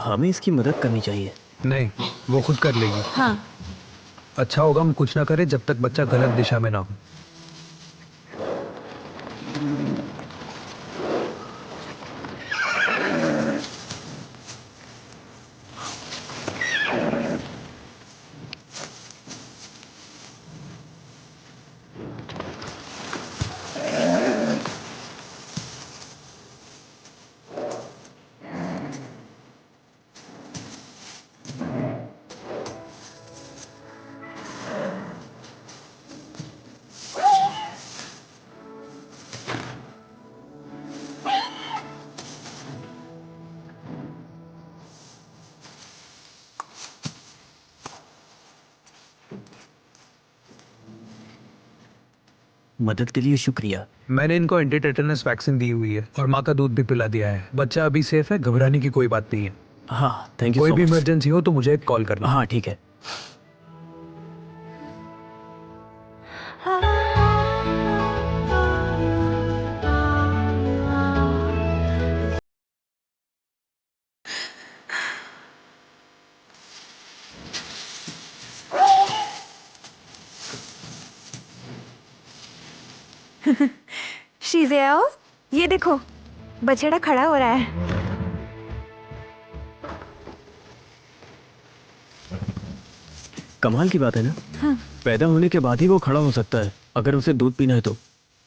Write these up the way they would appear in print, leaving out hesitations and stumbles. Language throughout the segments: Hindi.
हमें इसकी मदद करनी चाहिए। नहीं, वो खुद कर लेगी। हाँ। अच्छा होगा हम कुछ ना करें जब तक बच्चा गलत दिशा में ना हो। मदद के लिए शुक्रिया। मैंने इनको एंटी टेटनस वैक्सीन दी हुई है और माँ का दूध भी पिला दिया है। बच्चा अभी सेफ है, घबराने की कोई बात नहीं है। हाँ, थैंक यू कोई सो भी मच। इमरजेंसी हो तो मुझे एक कॉल करना। हाँ ठीक है। शीज़ेओ, ये देखो बछड़ा खड़ा हो रहा है। कमाल की बात है ना। पैदा होने के बाद ही वो खड़ा हो सकता है अगर उसे दूध पीना है तो,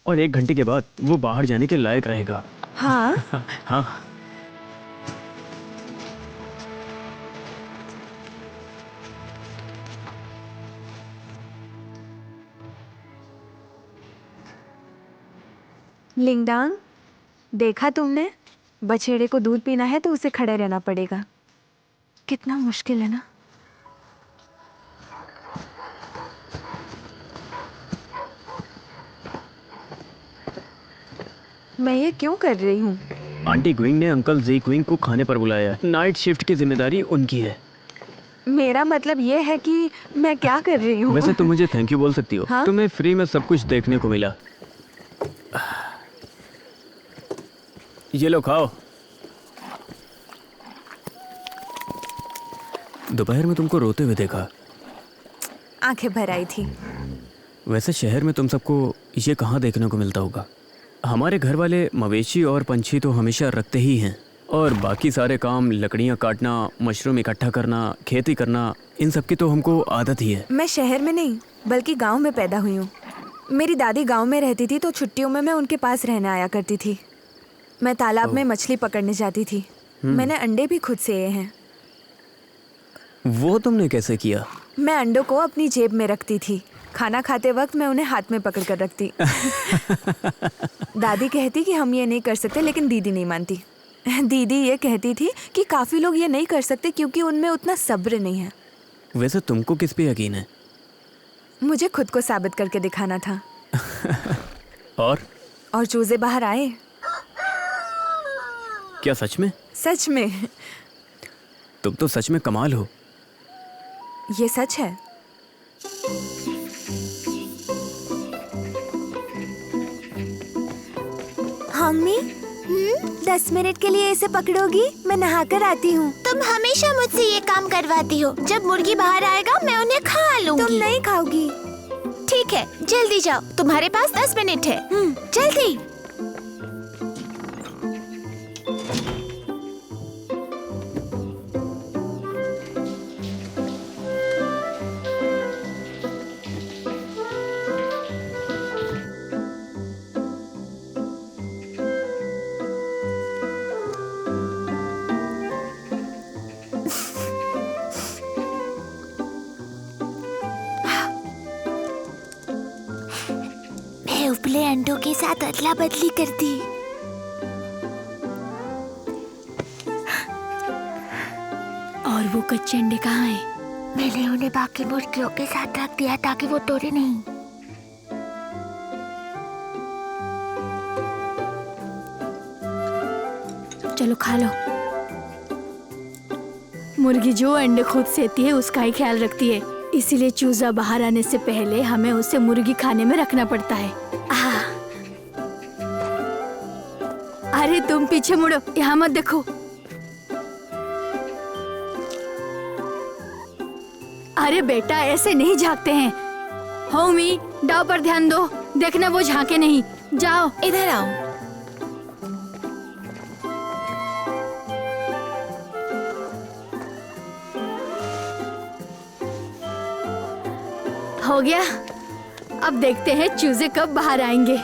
और 1 घंटे के बाद वो बाहर जाने के लायक रहेगा। हाँ। हाँ। लिंगडांग, देखा तुमने, बछड़े को दूध पीना है तो उसे खड़े रहना पड़ेगा। कितना मुश्किल है ना। मैं ये क्यों कर रही हूँ? आंटी क्विंग ने अंकल जी क्विंग को खाने पर बुलाया है। नाइट शिफ्ट की जिम्मेदारी उनकी है। मेरा मतलब ये है कि मैं क्या कर रही हूँ। वैसे तुम मुझे थैंक यू बोल सकती हो। हाँ? तुम्हें फ्री में सब कुछ देखने को मिला। ये लो खाओ। दोपहर में तुमको रोते हुए देखा। आंखें भर आई थी। वैसे शहर में तुम सबको ये कहाँ देखने को मिलता होगा। हमारे घर वाले मवेशी और पंछी तो हमेशा रखते ही हैं, और बाकी सारे काम, लकड़ियाँ काटना, मशरूम इकट्ठा करना, खेती करना, इन सब की तो हमको आदत ही है। मैं शहर में नहीं बल्कि गांव में पैदा हुई हूँ। मेरी दादी गांव में रहती थी तो छुट्टियों में मैं उनके पास रहने आया करती थी। मैं तालाब में मछली पकड़ने जाती थी। मैंने अंडे भी खुद सेए हैं। वो तुमने कैसे किया? मैं अंडों को अपनी जेब में रखती थी। खाना खाते वक्त मैं उन्हें हाथ में पकड़ कर रखती। दादी कहती कि हम ये नहीं कर सकते, लेकिन दीदी नहीं मानती। दीदी ये कहती थी कि काफी लोग ये नहीं कर सकते क्योंकि उनमें उतना सब्र नहीं है। वैसे तुमको किस पे यकीन है? मुझे खुद को साबित करके दिखाना था। और चूजे बाहर आए। क्या सच में? सच में। तुम तो सच में कमाल हो। ये सच है। मम्मी, 10 मिनट के लिए इसे पकड़ोगी? मैं नहा कर आती हूँ। तुम हमेशा मुझसे ये काम करवाती हो। जब मुर्गी बाहर आएगा मैं उन्हें खा लूंगी। तुम नहीं खाओगी। ठीक है, जल्दी जाओ, तुम्हारे पास 10 मिनट है। जल्दी। उबले अंडों के साथ अदला बदली कर दी। और वो कच्चे अंडे कहाँ हैं? मैंने उन्हें बाकी मुर्गियों के साथ रख दिया ताकि वो तोड़े नहीं। चलो खा लो। मुर्गी जो अंडे खुद सेती है उसका ही ख्याल रखती है, इसीलिए चूजा बाहर आने से पहले हमें उसे मुर्गी खाने में रखना पड़ता है। अरे तुम पीछे मुड़ो, यहाँ मत देखो। अरे बेटा, ऐसे नहीं झांकते हैं। होमी, डाव पर ध्यान दो, देखना वो झांके नहीं। जाओ। इधर आओ। हो गया। अब देखते हैं चूजे कब बाहर आएंगे।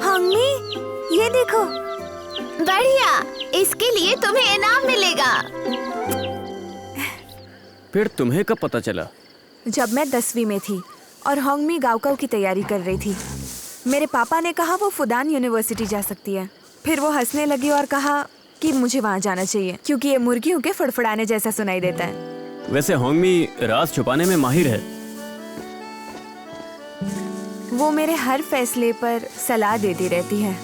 हंगमी, ये देखो। बढ़िया, इसके लिए तुम्हें इनाम मिलेगा। फिर तुम्हें कब पता चला? जब मैं 10वीं में थी और होंगमी गावकाव की तैयारी कर रही थी, मेरे पापा ने कहा वो फुदान यूनिवर्सिटी जा सकती है। फिर वो हंसने लगी और कहा कि मुझे वहाँ जाना चाहिए क्योंकि ये मुर्गियों के फड़फड़ाने जैसा सुनाई देता है। वैसे होंगमी राज छुपाने में माहिर है। वो मेरे हर फैसले पर सलाह देती रहती है।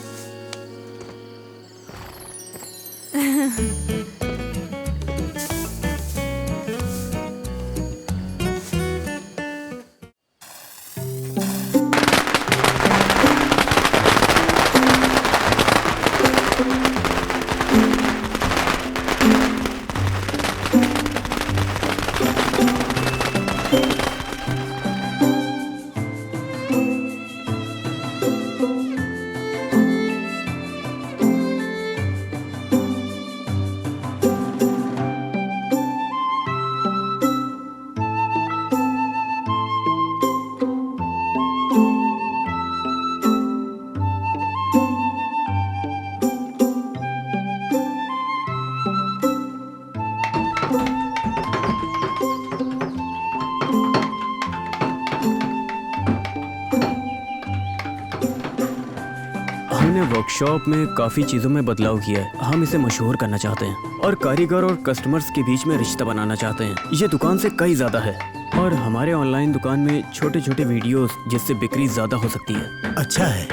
हमने वर्कशॉप में काफी चीजों में बदलाव किया है। हम इसे मशहूर करना चाहते हैं और कारीगर और कस्टमर्स के बीच में रिश्ता बनाना चाहते हैं। ये दुकान से कई ज्यादा है और हमारे ऑनलाइन दुकान में छोटे छोटे वीडियोस जिससे बिक्री ज्यादा हो सकती है। अच्छा है,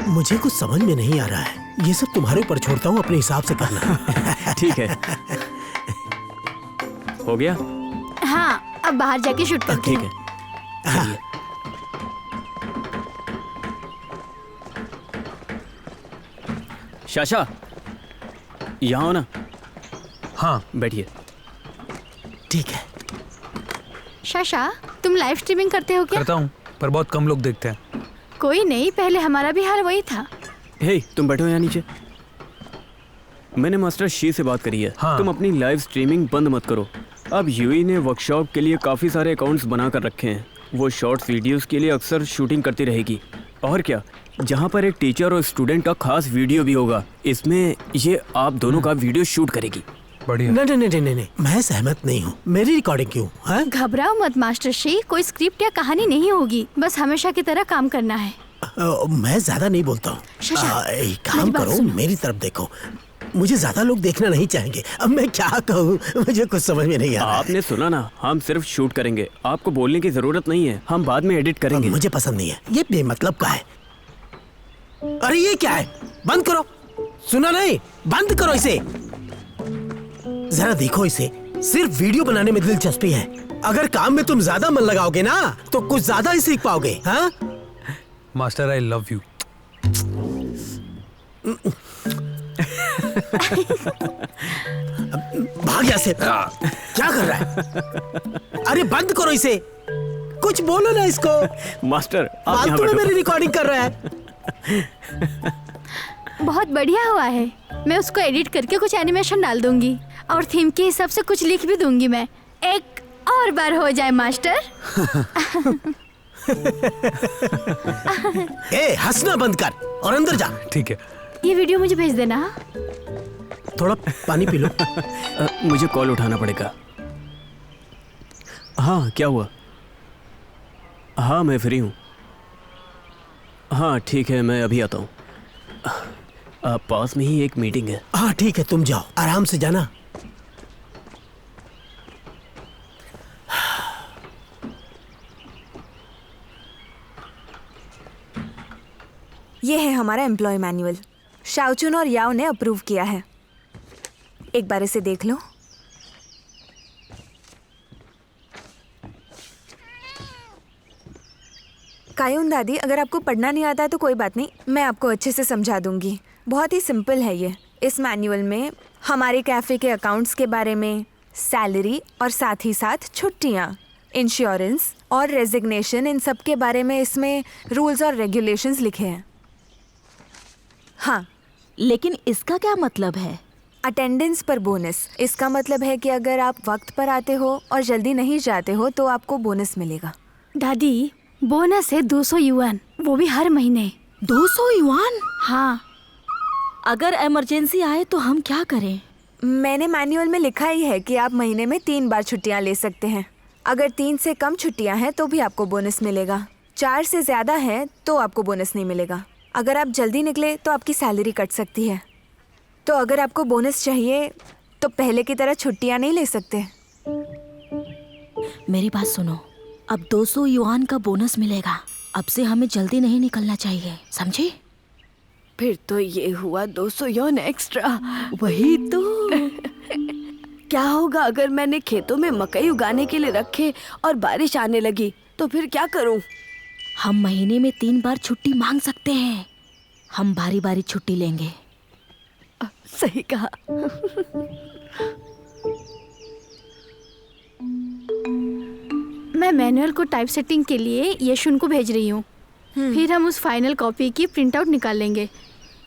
मुझे कुछ समझ में नहीं आ रहा है। ये सब तुम्हारे ऊपर छोड़ता हूँ, अपने हिसाब से करना। ठीक है, हो गया। हाँ, अब बाहर जाके शूट करते ठीक हैं। है, चलिए। शाशा, यहाँ हो ना। हाँ, बैठिए। ठीक है। शाशा, तुम लाइव स्ट्रीमिंग करते हो क्या? करता हूँ, पर बहुत कम लोग देखते हैं। कोई नहीं, पहले हमारा भी हाल वही था। हे, तुम बैठो यहाँ नीचे। मैंने मास्टर शी से बात करी है। हाँ। तुम अपनी लाइव स्ट्रीमिंग बंद मत करो। अब यूई ने वर्कशॉप के लिए काफ़ी सारे अकाउंट्स बना कर रखे हैं। वो शॉर्ट्स वीडियोस के लिए अक्सर शूटिंग करती रहेगी। और क्या, जहाँ पर एक टीचर और स्टूडेंट का खास वीडियो भी होगा। इसमें ये आप दोनों का वीडियो शूट करेगी। बढ़िया। नहीं नहीं नहीं नहीं, मैं सहमत नहीं हूँ। मेरी रिकॉर्डिंग क्यों? हाँ? घबराओ मत मास्टर शी, कोई स्क्रिप्ट या कहानी नहीं होगी, बस हमेशा की तरह काम करना है। मैं ज्यादा नहीं बोलता हूँ। शशा, एक काम मेरी बात करो, सुनो। मेरी तरफ देखो। मुझे ज्यादा लोग देखना नहीं चाहेंगे। अब मैं क्या कहूँ, मुझे कुछ समझ में नहीं आ रहा है। आपने सुना ना, हम सिर्फ शूट करेंगे। आपको बोलने की जरूरत नहीं है, हम बाद में एडिट करेंगे। मुझे पसंद नहीं है, ये बेमतलब का है। अरे ये क्या है? बंद करो। सुना नहीं? बंद करो इसे। जरा देखो इसे। सिर्फ वीडियो बनाने में दिलचस्पी है। अगर काम में तुम ज्यादा मन लगाओगे ना तो कुछ ज्यादा ही सीख पाओगे। हाँ? Master, I love you. भाग यहाँ से। क्या कर रहा है? अरे बंद करो इसे। कुछ बोलो ना इसको। मास्टर, आप यहाँ फालतू में बैठो। मेरी रिकॉर्डिंग कर रहा है। बहुत बढ़िया हुआ है। मैं उसको एडिट करके कुछ एनिमेशन डाल दूंगी और थीम के हिसाब से कुछ लिख भी दूंगी। मैं एक और बार हो जाए मास्टर। ए, हंसना बंद कर और अंदर जा। ठीक है। ये वीडियो मुझे भेज देना। थोड़ा पानी पी लो। मुझे कॉल उठाना पड़ेगा। हाँ, क्या हुआ? हाँ, मैं फ्री हूँ। हाँ ठीक है, मैं अभी आता हूँ। पास में ही एक मीटिंग है। हाँ ठीक है, तुम जाओ, आराम से जाना। ये है हमारा एम्प्लॉय मैनुअल। शाओचुन और याओ ने अप्रूव किया है। एक बार इसे देख लो। कायुन दादी, अगर आपको पढ़ना नहीं आता है तो कोई बात नहीं, मैं आपको अच्छे से समझा दूंगी। बहुत ही सिंपल है ये। इस मैनुअल में हमारे कैफ़े के अकाउंट्स के बारे में, सैलरी और साथ ही साथ छुट्टियाँ, इंश्योरेंस और रेजिग्नेशन, इन सब के बारे में इसमें रूल्स और रेगुलेशंस लिखे हैं। हाँ, लेकिन इसका क्या मतलब है? अटेंडेंस पर बोनस। इसका मतलब है कि अगर आप वक्त पर आते हो और जल्दी नहीं जाते हो तो आपको बोनस मिलेगा। दादी, बोनस है 200 युआन, वो भी हर महीने। 200 युआन? हाँ। अगर इमरजेंसी आए तो हम क्या करें? मैंने मैनुअल में लिखा ही है कि आप महीने में 3 बार छुट्टियाँ ले सकते हैं। अगर 3 से कम छुट्टियाँ हैं तो भी आपको बोनस मिलेगा। 4 से ज़्यादा है तो आपको बोनस नहीं मिलेगा। अगर आप जल्दी निकले तो आपकी सैलरी कट सकती है। तो अगर आपको बोनस चाहिए तो पहले की तरह छुट्टियाँ नहीं ले सकते। मेरी बात सुनो, अब 200 युआन का बोनस मिलेगा। अब से हमें जल्दी नहीं निकलना चाहिए, समझे? फिर तो ये हुआ 200 युआन एक्स्ट्रा। वही तो। क्या होगा अगर मैंने खेतों में मकई उगाने के लिए रखे और बारिश आने लगी, तो फिर क्या करूं? हम महीने में 3 बार छुट्टी मांग सकते हैं। हम बारी बारी छुट्टी लेंगे। सही कहा। मैं मैनुअल को टाइप सेटिंग के लिए यशुन को भेज रही हूँ। फिर हम उस फाइनल कॉपी की प्रिंट आउट निकाल लेंगे।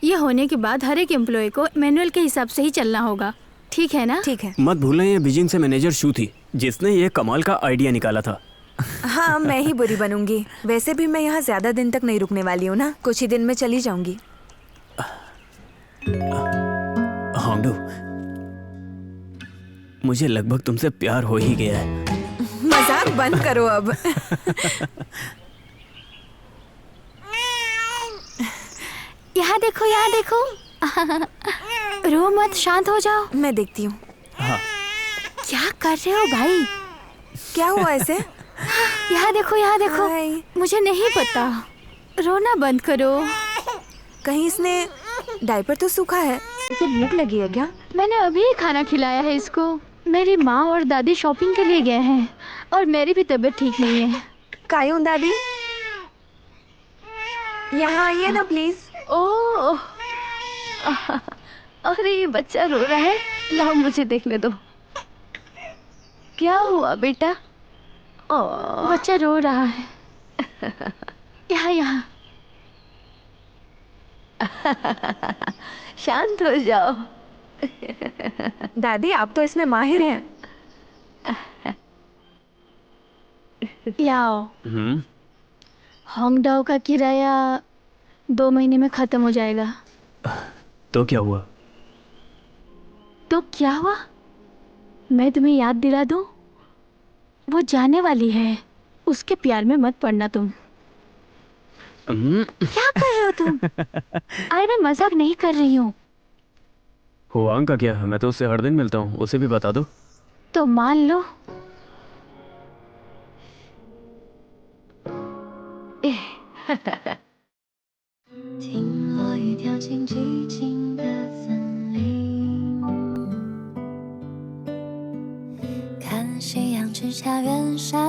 ये होने के बाद हर एक एम्प्लॉय को मैनुअल के हिसाब से ही चलना होगा, ठीक है ना? ठीक है। मत भूलना ये बीजिंग से मैनेजर शू थी जिसने ये कमाल का आइडिया निकाला था। हाँ, मैं ही बुरी बनूंगी। वैसे भी मैं यहाँ ज़्यादा दिन तक नहीं रुकने वाली हूँ ना, कुछ ही दिन में चली जाऊंगी। होंडू, मुझे लगभग तुमसे प्यार हो ही गया है। मजाक बंद करो अब। यहाँ देखो, यहाँ देखो। रो मत, शांत हो जाओ। मैं देखती हूँ। क्या कर रहे हो भाई? क्या हुआ ऐसे? यहाँ देखो, यहाँ देखो। हाय। मुझे नहीं पता। रोना बंद करो। कहीं इसने डायपर तो सूखा है। इसे भूख लगी है क्या? मैंने अभी ही खाना खिलाया है इसको। मेरी माँ और दादी शॉपिंग के लिए गए हैं और मेरी भी तबीयत ठीक नहीं है। कायूं दादी, यहाँ आइए ना प्लीज। ओह, अरे ये बच्चा रो रहा है। लाओ मुझे देखने दो। क्या हुआ बेटा? ओह, बच्चा रो रहा है। यहाँ यहाँ। शांत हो जाओ। दादी, आप तो इसमें माहिर हैं। लाओ। होंगडाओ का किराया 2 महीने में खत्म हो जाएगा। तो क्या हुआ? तो क्या हुआ? मैं तुम्हें याद दिला दूं? वो जाने वाली है। उसके प्यार में मत पड़ना तुम। क्या कर रहे हो तुम? अरे मैं मजाक नहीं कर रही हूँ। हुआंग का क्या? मैं तो उससे हर दिन मिलता हूँ, उसे भी बता दो। तो मान लो।看夕阳之下远山